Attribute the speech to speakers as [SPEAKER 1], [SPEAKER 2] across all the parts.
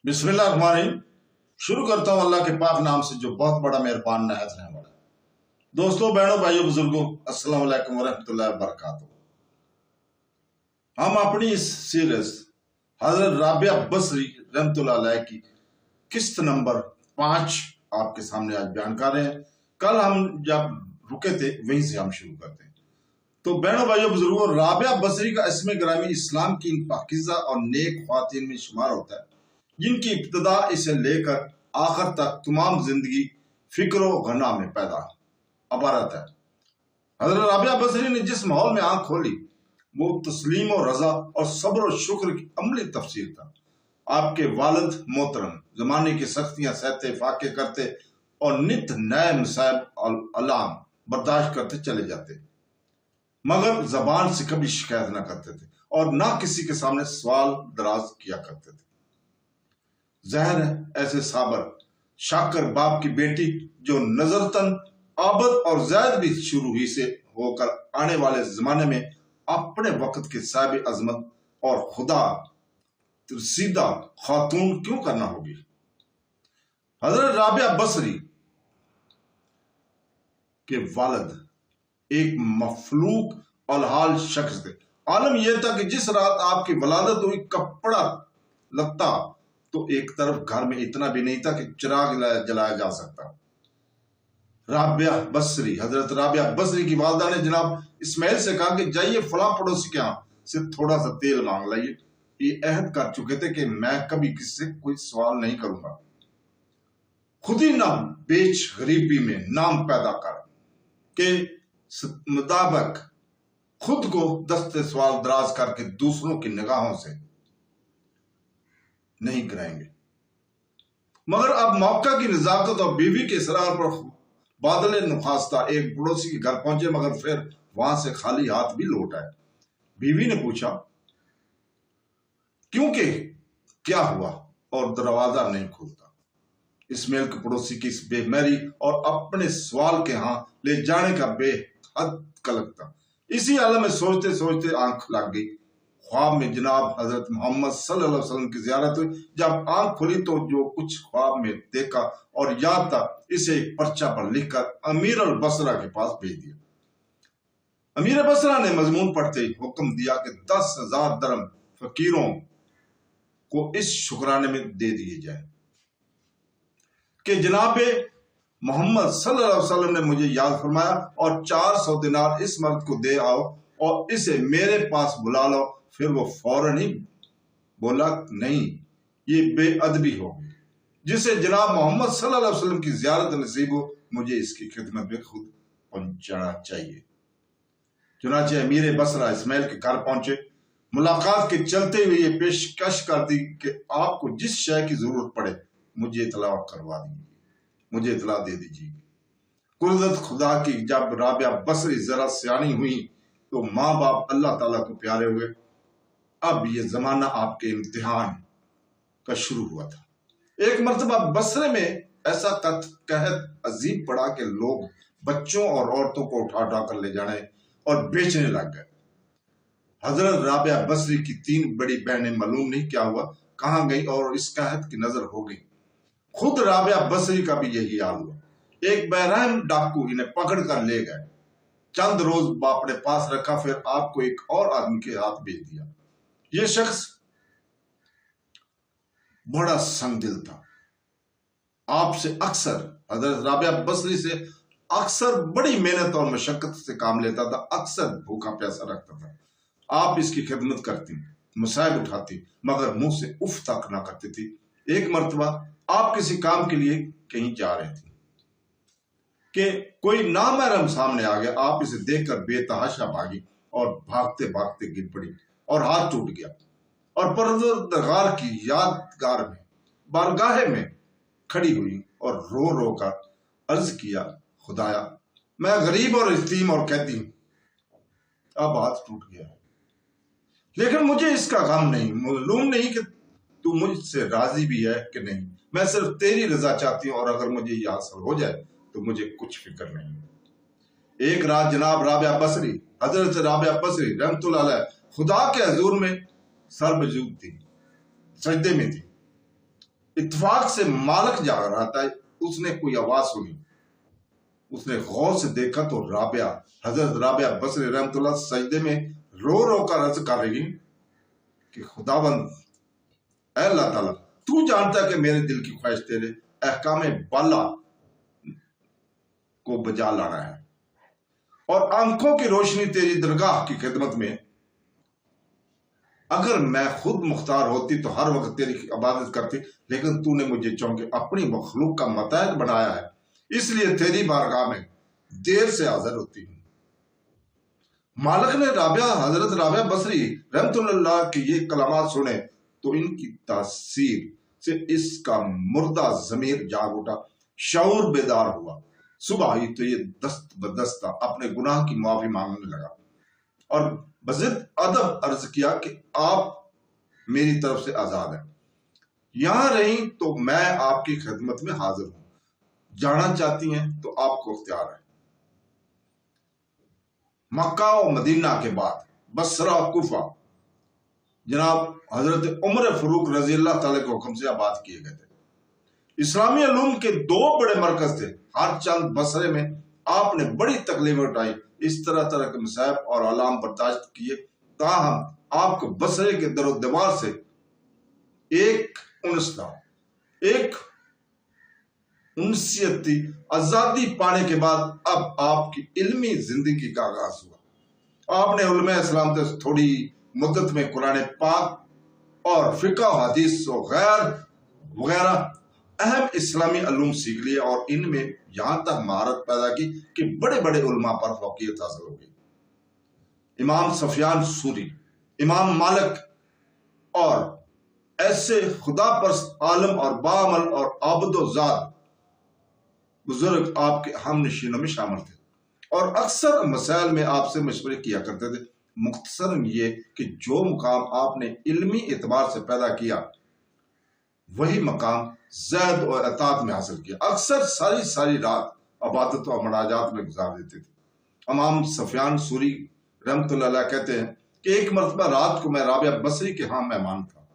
[SPEAKER 1] बिस्मिल्लाहिर्रहमानिर्रहीम। शुरू करता हूँ अल्लाह के पाक नाम से जो बहुत बड़ा मेहरबान नहायत रहने वाला है। दोस्तों, बहनों, भाइयों, बुजुर्गों, अस्सलाम वालेकुम वरहमतुल्लाहि वबरकातुहू। हम अपनी इस सीरीज हजरत राबिया बसरी रहमतुल्लाह अलैह की किस्त नंबर 5 आपके सामने आज बयान कर रहे हैं। कल हम जब रुके थे वहीं से हम शुरू करते हैं। तो बहनों, भाइयों, बुजुर्गों, राबिया बसरी का इसमें ग्रामी इस्लाम की इन पाकीज़ा और नेक ख्वातीन में शुमार होता है जिनकी इब्तदा इसे लेकर आखिर तक तमाम जिंदगी फिक्र गना में पैदा अबारत है। हजरत राबिया बसरी ने जिस माहौल में आंख खोली वो तस्लीम और रजा और सब्र और शुक्र की अमली तफसीर था। आपके वालिद मोहतरम जमाने की सख्तियां सहते फाके करते और नित नए मसाइब अलाम बर्दाश्त करते चले जाते, मगर जबान से कभी शिकायत न करते थे और ना किसी के सामने सवाल दराज किया करते थे। ज़ाहिर है ऐसे साबर शाकर बाप की बेटी जो नजरतन आबद और जैद भी शुरू ही से होकर आने वाले जमाने में अपने वक्त के साहिब अजमत और खुदा सीधा खातून क्यों करना होगी। हजरत राबिया बसरी के वालिद एक मफलूक अलहाल शख्स थे। आलम यह था कि जिस रात आपकी वलादत हुई कपड़ा लगता तो एक तरफ घर में इतना भी नहीं था कि चिराग जलाया जा सकता। राबिया बसरी हजरत राबिया बसरी की वालदा ने जनाब इस्माइल से कहा कि जाइए फलां पड़ोसी के यहाँ से थोड़ा सा तेल मांग लाइए। ये अहद कर चुके थे कि मैं कभी किसी से कोई सवाल नहीं करूंगा। खुद ही ना बेच गरीबी में नाम पैदा कर के मुताबिक खुद को दस्ते सवाल दराज करके दूसरों की निगाहों से नहीं कराएंगे। मगर अब मौका की नजाकत और बीवी के इसरार पर बादल नुखास्ता एक पड़ोसी के घर पहुंचे, मगर फिर वहां से खाली हाथ भी लौट आए। बीवी ने पूछा क्योंकि क्या हुआ, और दरवाजा नहीं खुलता। इस्माइल के पड़ोसी की इस बेमेरी और अपने सवाल के यहां ले जाने का बेहद कलक था। इसी आलम में सोचते सोचते आंख लग गई। ख्वाब में जनाब हजरत मोहम्मद सल्लल्लाहु अलैहि वसल्लम की जियारत हुई। जब आंख खुली तो जो कुछ ख्वाब में देखा और याद था इसे एक पर्चा पर लिखकर अमीर अल बसरा के पास भेज दिया। अमीर बसरा ने मजमून पढ़ते ही हुक्म दिया कि 10,000 दरम फकीरों को इस शुक्राने में दे दिए जाए कि जनाब मोहम्मद सल्लल्लाहु अलैहि वसल्लम ने मुझे याद फरमाया, और 400 दिनार इस मर्द को दे आओ और इसे मेरे पास बुला लो। फिर वो फौरन ही बोला नहीं, ये बेअदबी होगी। जिसे जनाब मोहम्मद सल्लल्लाहु अलैहि वसल्लम की जियारत नसीब हो मुझे इसकी खिदमत में खुद पहुंचाना चाहिए। चुनाचे अमीर बसरा इस्माइल के घर पहुंचे। मुलाकात के चलते हुए ये पेशकश कर दी कि आपको जिस शय की जरूरत पड़े मुझे इतला करवा दीजिए, मुझे इतला दे दीजिए। कुदरत खुदा की जब राबिया बसरी जरा सियानी हुई तो माँ बाप अल्लाह ताला को प्यारे हुए। अब ये जमाना आपके इम्तिहान का शुरू हुआ था। एक मर्तबा बसरे में ऐसा कहत अजीब पड़ा कि लोग बच्चों और औरतों को उठा उठा कर ले जाने और बेचने लग गए। हजरत राबिया बसरी की 3 बड़ी बहनें मालूम नहीं क्या हुआ कहां गई और इस कहत की नजर हो गई। खुद राबिया बसरी का भी यही हाल हुआ। एक बेरहम डाकू इन्हें पकड़ कर ले गए। चंद रोज बाप ने पास रखा, फिर आपको एक और आदमी के हाथ भेज दिया। यह शख्स बड़ा संगदिल था। आपसे अक्सर हजरत राबिया बसरी से अक्सर बड़ी मेहनत और मशक्कत से काम लेता था, अक्सर भूखा प्यासा रखता था। आप इसकी खिदमत करती, मुसाइब उठाती, मगर मुंह से उफ तक ना करती थी। एक मर्तबा आप किसी काम के लिए कहीं जा रहे थे कि कोई नामहरम सामने आ गया। आप इसे देखकर बेतहाशा भागी और भागते भागते गिर पड़ी और हाथ टूट गया और परवरदिगार की यादगार में बारगाह में खड़ी हुई और रो रो कर अर्ज किया, खुदाया मैं गरीब और यतीम और कैदी हूं, अब हाथ टूट गया है, लेकिन मुझे इसका गम नहीं, मालूम नहीं कि तू मुझसे राजी भी है कि नहीं। मैं सिर्फ तेरी रजा चाहती हूँ और अगर मुझे यह हासिल हो जाए तो मुझे कुछ फिक्र नहीं। एक रात जनाब राबिया बसरी हजरत राबिया बसरी रहमतुल्लाह अलैह खुदा के हजूर में सर बजूद थी, सजदे में थी। इत्तेफाक से मालिक जाग रहा था, उसने कोई आवाज सुनी। उसने गौर से देखा तो राबिया, हजरत राबिया बसरी रहमतुल्लाह सजदे में रो रो कर अर्ज कर रही कि खुदाबंद, ऐ अल्लाह ताला, तू जानता है कि मेरे दिल की ख्वाहिश तेरे अहकाम बाला को बजा लाना है और आंखों की रोशनी तेरी दरगाह की खिदमत में। अगर मैं खुद मुख्तार होती तो हर वक्त तेरी इबादत करती, लेकिन तूने मुझे चूंकि अपनी मखलूक का मतहत बनाया है, इसलिए तेरी बारगाह में देर से हाजिर होती हूँ। मालिक ने हजरत राबिया बसरी रहमतुल्लाह के ये कलामात सुने तो इनकी तासीर से इसका मुर्दा जमीर जाग उठा, शऊर बेदार हुआ। सुबह ही तो ये दस्त बदस्ता अपने गुनाह की माफी मांगने लगा और बजिद अदब अर्ज किया कि आप मेरी तरफ से आजाद हैं, यहां रही तो मैं आपकी खिदमत में हाजिर हूं, जाना चाहती हैं तो आपको इख्तियार है। मक्का और मदीना के बाद बसरा कुफा जनाब हजरत उमर फरूक रजी अल्लाह ताला के हुक्म से आबाद किए गए थे। इस्लामी उलूम के दो बड़े मरकज थे। हर चंद बसरे में आपने बड़ी तकलीफें उठाई, इस तरह तरह के मसाइब और आलाम बर्दाश्त किए, ताहम आपको बसरे के दरो दीवार से एक उनसियती आजादी पाने के बाद अब आपकी इल्मी जिंदगी का आगाज हुआ। आपने उलमा इस्लाम से थोड़ी मुद्दत में कुरान पाक और फिक़ह हदीस वगैरह अहम इस्लामी उलूम सीख लिए और इनमें यहां तक महारत पैदा की कि बड़े बड़े उलमा पर फौकियत हासिल हो गई। इमाम सफियान सूरी, इमाम मालिक और ऐसे खुदा पर आलम और बामल और आबदोजाद बुजुर्ग आपके हम नशीनों में शामिल थे और अक्सर मसाइल में आपसे मशवरे किया करते थे। मुख्तसरन ये कि जो मुकाम आपने इल्मी एतबार से पैदा किया वही मकाम ज़ैद और अतात में हासिल किया। अक्सर सारी सारी रात इबादत और मनाजात में गुजार देते थे। इमाम सफियान सूरी रहमतुल्लाह अलैह कहते हैं कि एक मरतबा रात को मैं राबिया बसरी के यहाँ मेहमान था।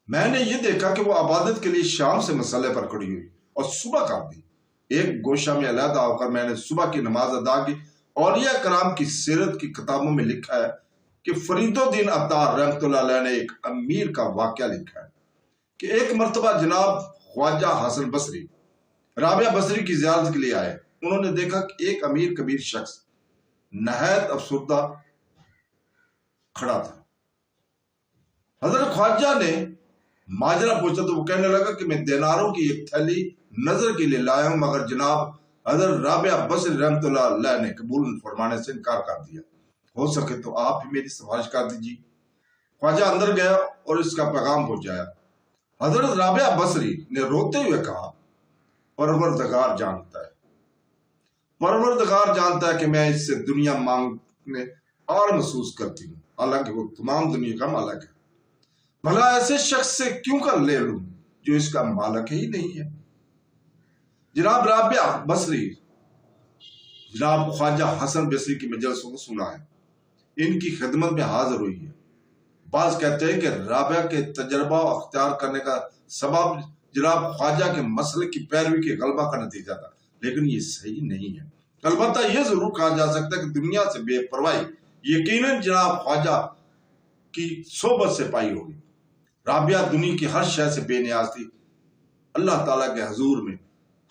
[SPEAKER 1] मैंने ये देखा कि वो इबादत के लिए शाम से मसल्ले पर खड़ी हुई और सुबह कर दी। एक गोशा में अलहदा होकर मैंने सुबह की नमाज अदा की। औलिया कराम की सीरत की किताबों में लिखा है कि फरीदुद्दीन अत्तार रहमतुल्लाह अलैह ने एक अमीर का वाकया लिखा है कि एक मरतबा जनाब ख्वाजा हसन बसरी राबिया बसरी की ज़ियारत के लिए आए। उन्होंने देखा कि एक अमीर कबीर शख्स नहायत अफसुर्दा खड़ा था। हजरत ख्वाजा ने माजरा पूछा तो वो कहने लगा कि मैं दिनारों की एक थैली नजर के लिए लाया हूं, मगर जनाब हजरत राबिया बसरी रहमतुल्लाह अलैह ने कबूल फरमाने से इनकार कर दिया। हो सके तो आप ही मेरी सिफारिश कर दीजिए। ख्वाजा अंदर गया और इसका पैगाम पहुंचाया। हजरत राबिया बसरी ने रोते हुए कहा, परवरदिगार जानता है कि मैं इससे दुनिया मांगने और महसूस करती हूँ, हालांकि वो तमाम दुनिया का मालिक है। भला ऐसे शख्स से क्यों कर ले लूं जो इसका मालिक ही नहीं है। जनाब राबिया बसरी जनाब ख्वाजा हसन बसरी की मजलिसों को सुना है, इनकी खिदमत में हाजिर हुई है। बाज कहते हैं कि राबिया के तजर्बा अख्तियार करने का सबब जनाब ख्वाजा के मसले की पैरवी के गलबा का नतीजा था, लेकिन ये सही नहीं है। अलबत्ता यह जरूर कहा जा सकता है कि दुनिया से बेपरवाही यकीनन जनाब ख्वाजा की सोबत से पाई होगी। राबिया दुनिया की हर शय से बेनियाज थी। अल्लाह ताला के हजूर में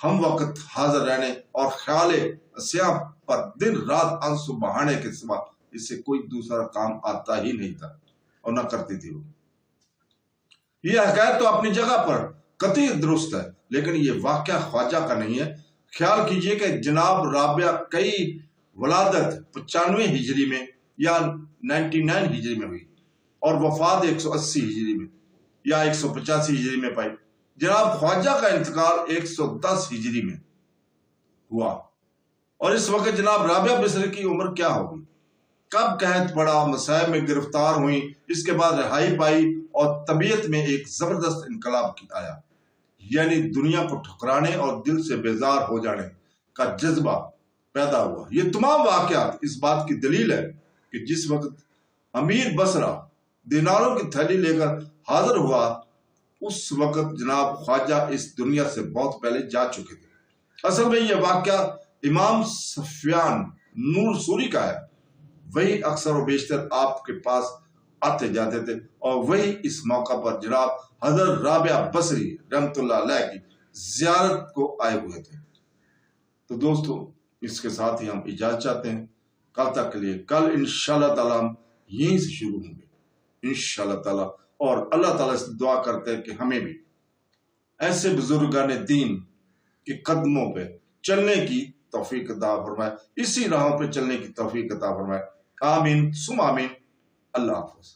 [SPEAKER 1] हम वक्त हाजिर रहने और ख्याल अस्या पर दिन रात आंसू बहाने के सिवा इससे कोई दूसरा काम आता ही नहीं था और न करती थी वो। यह हकायत तो अपनी जगह पर कतई दुरुस्त है, लेकिन यह वाकया ख्वाजा का नहीं है। ख्याल कीजिए कि जनाब राबिया कई वलादत 95 हिजरी में या 99 हिजरी में हुई और वफात 180 हिजरी में या 185 हिजरी में पाई। जनाब ख्वाजा का इंतकाल 110 हिजरी में हुआ और इस वक्त जनाब राबिया बसरी की उम्र क्या होगी। कब कहत पड़ा, मसाइब में गिरफ्तार हुई, इसके बाद रिहाई पाई और तबीयत में एक जबरदस्त इनकलाब आया, यानी दुनिया को ठुकराने और दिल से बेजार हो जाने का जज्बा पैदा हुआ। ये तमाम वाकयात इस बात की दलील है कि जिस वक्त अमीर बसरा दिनारों की थैली लेकर हाजिर हुआ उस वक्त जनाब ख्वाजा इस दुनिया से बहुत पहले जा चुके थे। असल में यह वाक़या इमाम सफियान नूर सूरी का है। वही अक्सर व बेशतर आपके पास आते जाते थे और वही इस मौका पर जनाब हजरत राबिया बसरी रहमतुल्लाह अलैह की जियारत को आए हुए थे। तो दोस्तों, इसके साथ ही हम इजाजत चाहते हैं। कल तक के लिए, कल इंशाअल्लाह ताला हम यहीं से शुरू होंगे इंशाअल्लाह ताला। और अल्लाह ताला से दुआ करते हैं कि हमें भी ऐसे बुजुर्गान दीन के कदमों पे चलने की तौफीक अता फरमाए, इसी राहों पे चलने की तौफीक अता फरमाए। आमीन सुम आमीन। अल्लाह हाफ़िज़।